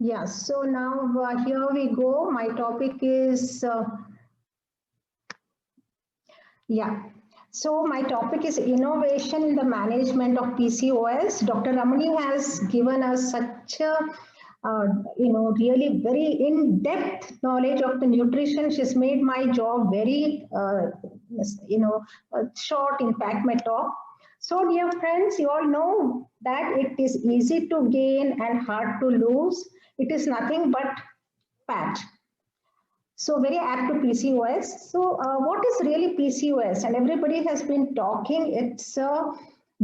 Yeah, so now here we go. My topic is, yeah. So my topic is innovation in the management of PCOS. Dr. Ramani has given us such a, really very in-depth knowledge of the nutrition. She's made my job very, short. In fact, my talk. So, dear friends, you all know that it is easy to gain and hard to lose. It is nothing but fat. So very apt to PCOS. So what is really PCOS? And everybody has been talking. It's a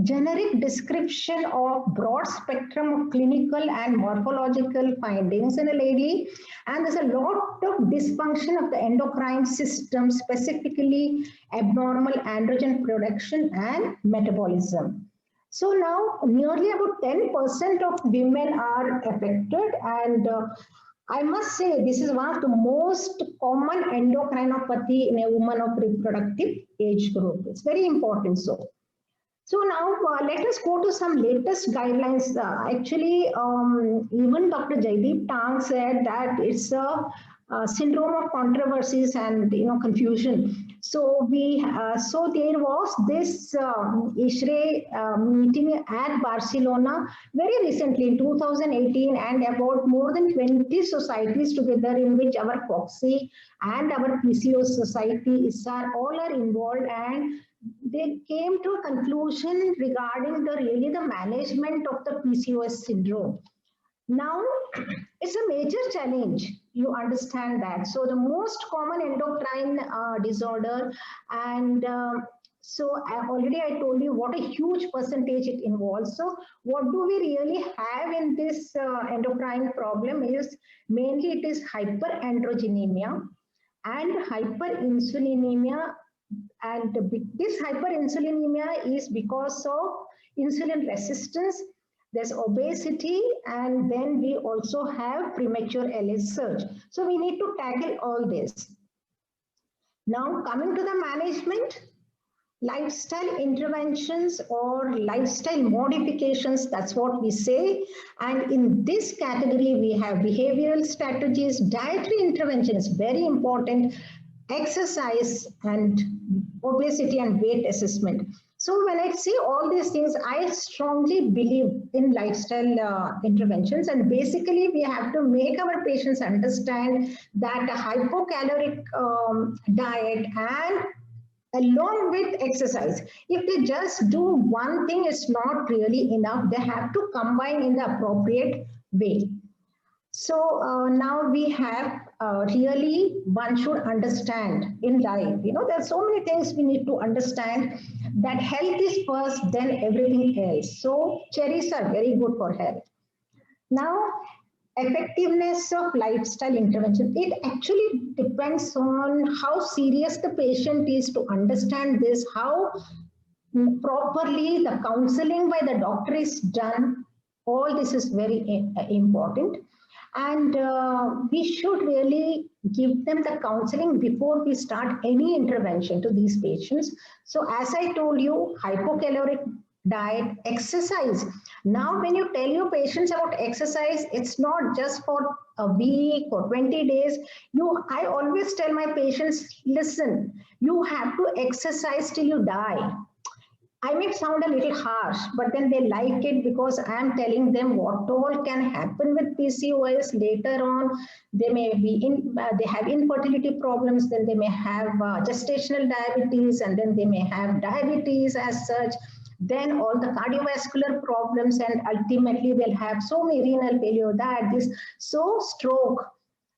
generic description of broad spectrum of clinical and morphological findings in a lady. And there's a lot of dysfunction of the endocrine system, specifically abnormal androgen production and metabolism. So now nearly about 10% of women are affected, and I must say this is one of the most common endocrinopathy in a woman of reproductive age group. It's very important. So now let us go to some latest guidelines. Even Dr. Jaideep Tang said that it's a syndrome of controversies and confusion. So there was this ISHRE meeting at Barcelona very recently in 2018, and about more than 20 societies together, in which our FOXY and our PCO society ISAR all are involved, and they came to a conclusion regarding the management of the PCOS syndrome. Now, it's a major challenge. You understand that. So the most common endocrine disorder, and I told you what a huge percentage it involves. So what do we really have in this endocrine problem is mainly it is hyperandrogenemia and hyperinsulinemia, and this hyperinsulinemia is because of insulin resistance. There's obesity, and then we also have premature LH surge. So we need to tackle all this. Now, coming to the management, lifestyle interventions or lifestyle modifications, that's what we say. And in this category, we have behavioral strategies, dietary interventions, very important, exercise, and obesity and weight assessment. So when I say all these things, I strongly believe in lifestyle interventions. And basically, we have to make our patients understand that a hypocaloric diet and along with exercise, if they just do one thing, it's not really enough. They have to combine in the appropriate way. So now we have really one should understand in life. There's so many things we need to understand, that health is first, then everything else. So cherries are very good for health. Now, effectiveness of lifestyle intervention, it actually depends on how serious the patient is to understand this, how properly the counseling by the doctor is done. All this is very important, and we should really give them the counseling before we start any intervention to these patients. So as I told you, hypocaloric diet, exercise. Now when you tell your patients about exercise, it's not just for a week or 20 days. I always tell my patients, listen, you have to exercise till you die. I may sound a little harsh, but then they like it because I am telling them what all can happen with PCOS later on. They may be they have infertility problems, then they may have gestational diabetes, and then they may have diabetes as such. Then all the cardiovascular problems, and ultimately they'll have so many renal failure, that this, so stroke.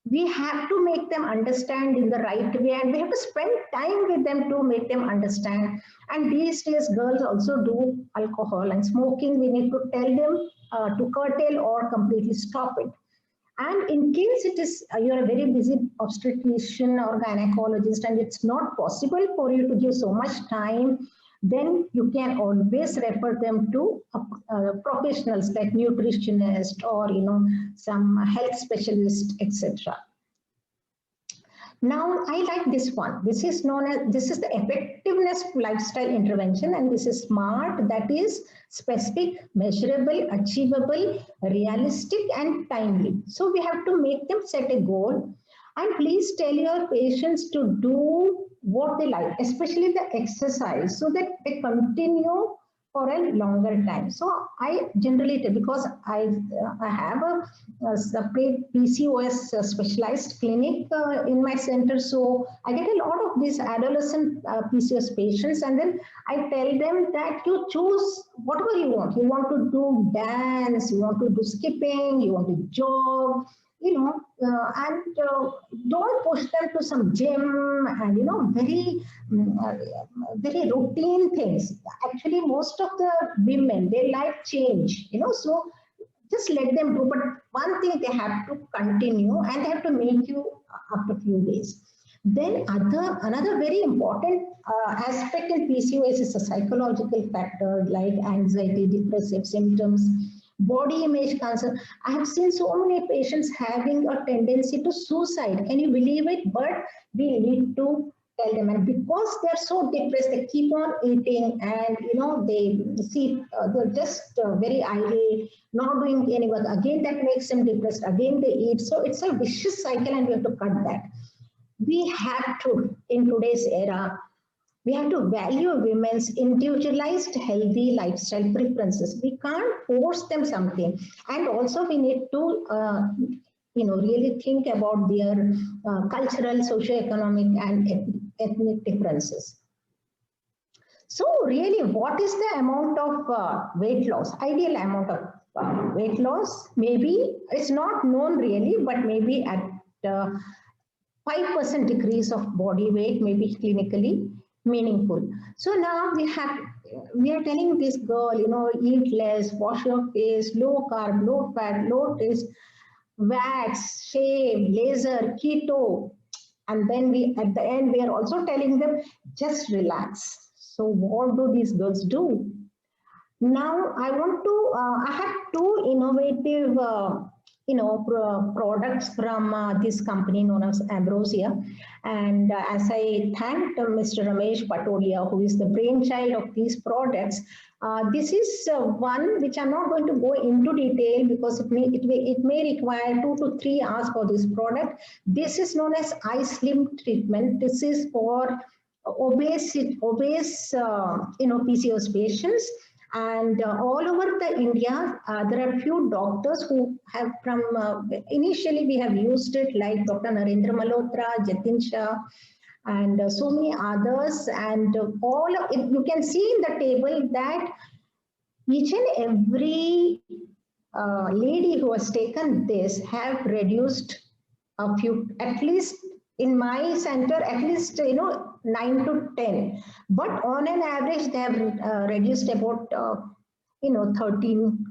We have to make them understand in the right way, and we have to spend time with them to make them understand. And these days girls also do alcohol and smoking. We need to tell them to curtail or completely stop it. And in case it is you're a very busy obstetrician or gynecologist and it's not possible for you to give so much time, then you can always refer them to professionals like nutritionist or some health specialist, etc. Now, I like this one. This is the effectiveness lifestyle intervention, and this is SMART, that is specific, measurable, achievable, realistic, and timely. So we have to make them set a goal, and please tell your patients to do what they like, especially the exercise, so that they continue for a longer time. So I generally tell, because I have a separate PCOS specialized clinic in my center, so I get a lot of these adolescent PCOS patients, and then I tell them that you choose whatever you want. You want to do dance, you want to do skipping, you want to jog, and don't push them to some gym and very routine things. Actually, most of the women, they like change, so just let them do. But one thing, they have to continue, and they have to make you after a few days. Then another very important aspect in PCOS is a psychological factor like anxiety, depressive symptoms, body image concern. I have seen so many patients having a tendency to suicide. Can you believe it? But we need to tell them, and because they're so depressed, they keep on eating, and they see they're just very idle, not doing any work. Again, that makes them depressed. Again, they eat. So it's a vicious cycle, and we have to cut that. We have to, in today's era, we have to value women's individualized healthy lifestyle preferences. We can't force them something. And also we need to really think about their cultural, socioeconomic, and ethnic differences. So really, what is the amount of weight loss, ideal amount of weight loss? Maybe it's not known really, but maybe at 5% decrease of body weight may be clinically meaningful. So now we are telling this girl, eat less, wash your face, low carb, low fat, low taste, wax, shave, laser, keto. And then at the end, we are also telling them, just relax. So what do these girls do? Now I have two innovative products from this company known as Ambrosia. And as I thanked Mr. Ramesh Patodia, who is the brainchild of these products, this is one which I'm not going to go into detail because it may require 2 to 3 hours for this product. This is known as iSlim treatment. This is for obese PCOS patients. And all over the India, there are few doctors who have initially we have used it, like Dr. Narendra Malhotra, Jatin Shah, and so many others. And all of it, you can see in the table that each and every lady who has taken this have reduced a few, at least in my center, at least 9 to 10, but on an average they have reduced about 13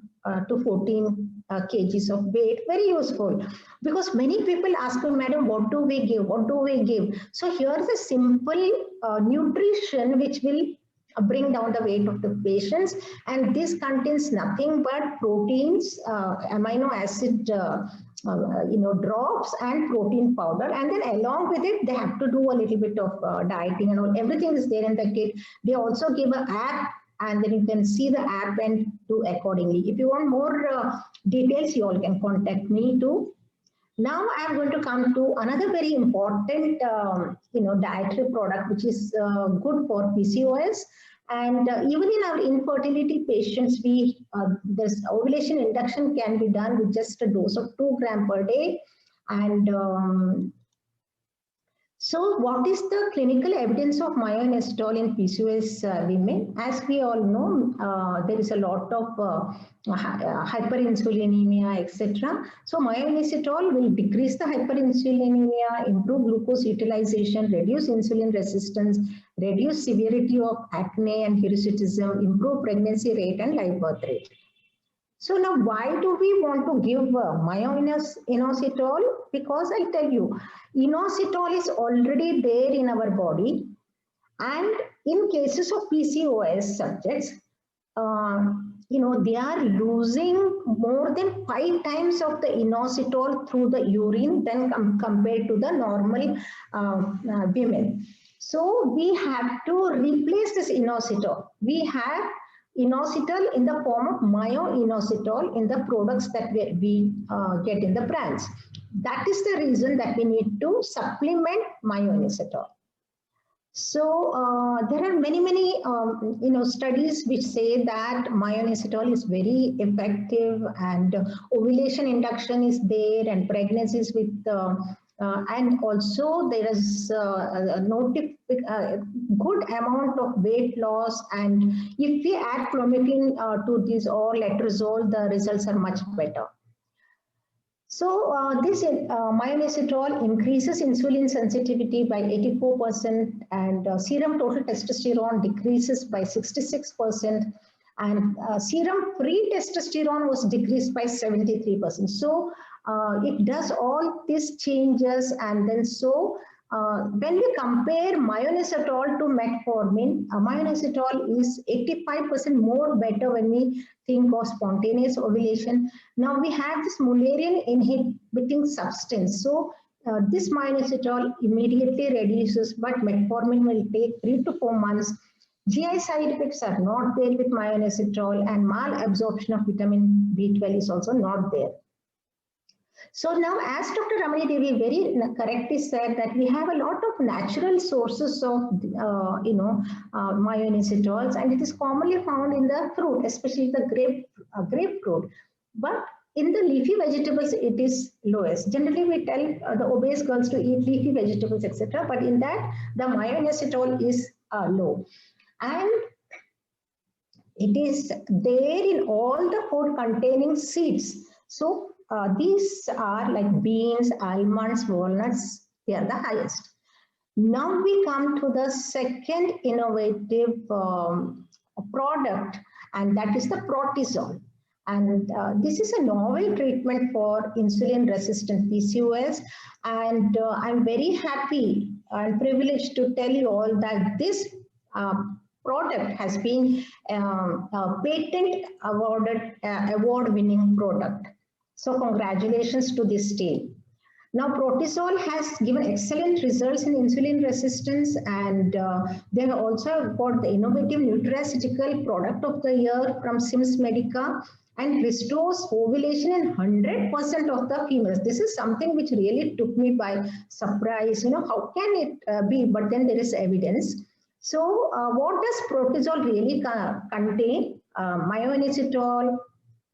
to 14 kgs of weight. Very useful, because many people ask me, madam, what do we give, what do we give? So here's a simple nutrition which will bring down the weight of the patients, and this contains nothing but proteins, amino acid drops, and protein powder. And then along with it, they have to do a little bit of dieting and all. Everything is there in the kit. They also give an app, and then you can see the app and do accordingly. If you want more details, you all can contact me too. Now I'm going to come to another very important dietary product which is good for PCOS. And even in our infertility patients, this ovulation induction can be done with just a dose of 2 grams per day. And so what is the clinical evidence of myoinositol in PCOS women? As we all know, there is a lot of hyperinsulinemia, etc. So myoinositol will decrease the hyperinsulinemia, improve glucose utilization, reduce insulin resistance, reduce severity of acne and hirsutism, improve pregnancy rate and live birth rate. So now, why do we want to give myoinositol? Because I'll tell you, inositol is already there in our body, and in cases of PCOS subjects, they are losing more than 5 times of the inositol through the urine than compared to the normal women. So we have to replace this inositol. We have inositol in the form of myo-inositol in the products that we get in the brands. That is the reason that we need to supplement myo-inositol. So there are many studies which say that myo-inositol is very effective, and ovulation induction is there, and pregnancies with and also there is a good amount of weight loss. And if we add clomipene to this or letrozole, the results are much better. So this myo-inositol increases insulin sensitivity by 84%, and serum total testosterone decreases by 66%, and serum free testosterone was decreased by 73%. So it does all these changes, and then when we compare myo-inositol to metformin, myo-inositol is 85% more better when we think of spontaneous ovulation. Now we have this Mullerian inhibiting substance. So this myo-inositol immediately reduces, but metformin will take 3 to 4 months. GI side effects are not there with myo-inositol, and malabsorption of vitamin B12 is also not there. So now, as Dr. Ramani Devi very correctly said, that we have a lot of natural sources of, myo-inositols, and it is commonly found in the fruit, especially the grapefruit. But in the leafy vegetables, it is lowest. Generally, we tell the obese girls to eat leafy vegetables, etc. But in that, the myo-inositol is low. And it is there in all the food containing seeds. So these are like beans, almonds, walnuts, they are the highest. Now we come to the second innovative product, and that is the Protisol. And this is a novel treatment for insulin-resistant PCOS. And I'm very happy and privileged to tell you all that this product has been a patent award-winning product. So congratulations to this team. Now Protisol has given excellent results in insulin resistance, and they have also got the innovative nutraceutical product of the year from Sims Medica, and restores ovulation in 100% of the females. This is something which really took me by surprise. How can it be? But then there is evidence. So what does Protisol really contain? Myo-inositol,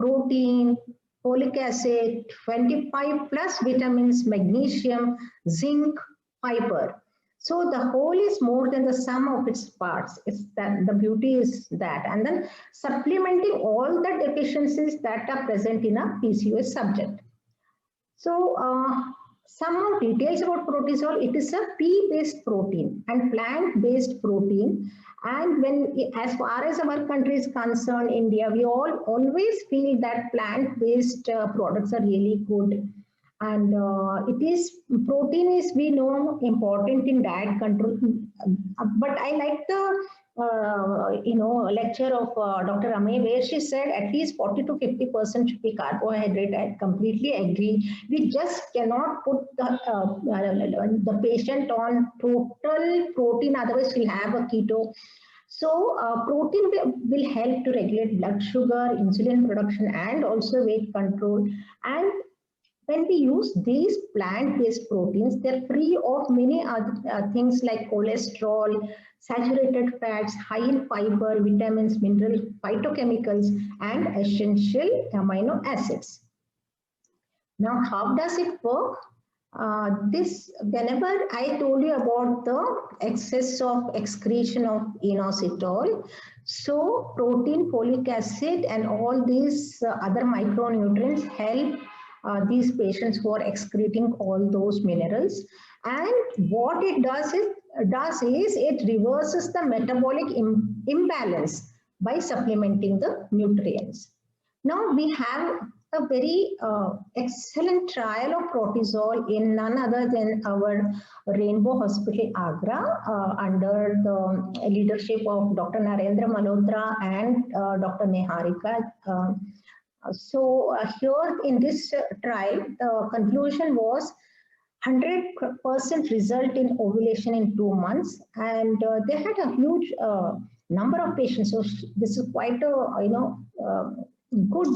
protein, folic acid, 25 plus vitamins, magnesium, zinc, fiber. So the whole is more than the sum of its parts. It's that the beauty is that. And then supplementing all the deficiencies that are present in a PCOS subject. So some more details about Protisol. It is a pea-based protein and plant-based protein. And as far as our country is concerned, India, we always feel that plant-based products are really good. And protein is, we know, important in diet control. But I like the lecture of Dr. Ramani, where she said at least 40 to 50% should be carbohydrate. I completely agree. We just cannot put the patient on total protein, otherwise we'll have a keto. So protein will help to regulate blood sugar, insulin production, and also weight control. And when we use these plant-based proteins, they're free of many other things like cholesterol, saturated fats, high in fiber, vitamins, minerals, phytochemicals, and essential amino acids. Now, how does it work? Whenever I told you about the excess of excretion of inositol, so protein, folic acid, and all these other micronutrients help these patients who are excreting all those minerals. And what it does is it reverses the metabolic imbalance by supplementing the nutrients. Now we have a very excellent trial of cortisol in none other than our Rainbow Hospital Agra under the leadership of Dr. Narendra Malhotra and Dr. Niharika. Here in this trial, the conclusion was 100% result in ovulation in 2 months, and they had a huge number of patients. So this is quite a good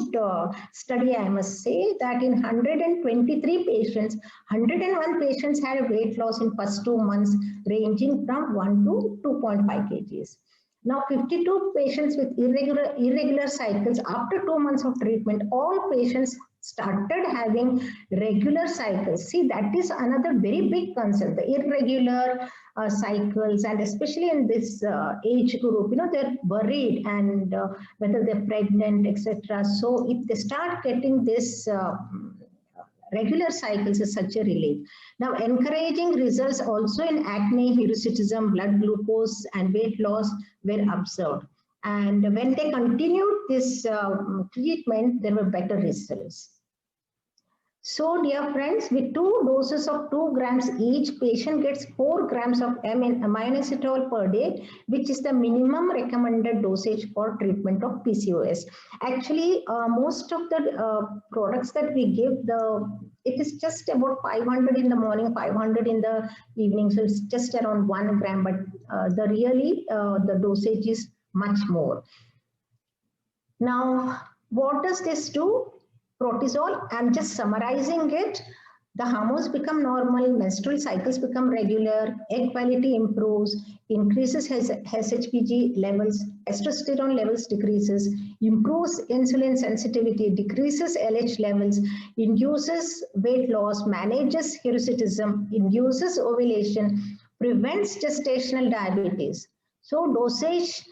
study, I must say, that in 123 patients, 101 patients had a weight loss in first 2 months ranging from 1 to 2.5 kgs. Now 52 patients with irregular cycles, after 2 months of treatment, all patients started having regular cycles. See, that is another very big concern, the irregular cycles, and especially in this age group, they're worried and whether they're pregnant, etc. So if they start getting this regular cycles is such a relief. Now, encouraging results also in acne, hirsutism, blood glucose, and weight loss were observed. And when they continued this treatment, there were better results. So, dear friends, with 2 doses of 2 grams each, patient gets 4 grams of aminoacetol per day, which is the minimum recommended dosage for treatment of PCOS. Actually, most of the products that we give, it is just about 500 in the morning, 500 in the evening. So it's just around 1 gram, but the dosage is much more. Now, what does this do? Cortisol, I'm just summarizing it. The hormones become normal, menstrual cycles become regular, egg quality improves, increases SHBG levels, testosterone levels decreases, improves insulin sensitivity, decreases LH levels, induces weight loss, manages hirsutism, induces ovulation, prevents gestational diabetes. So dosage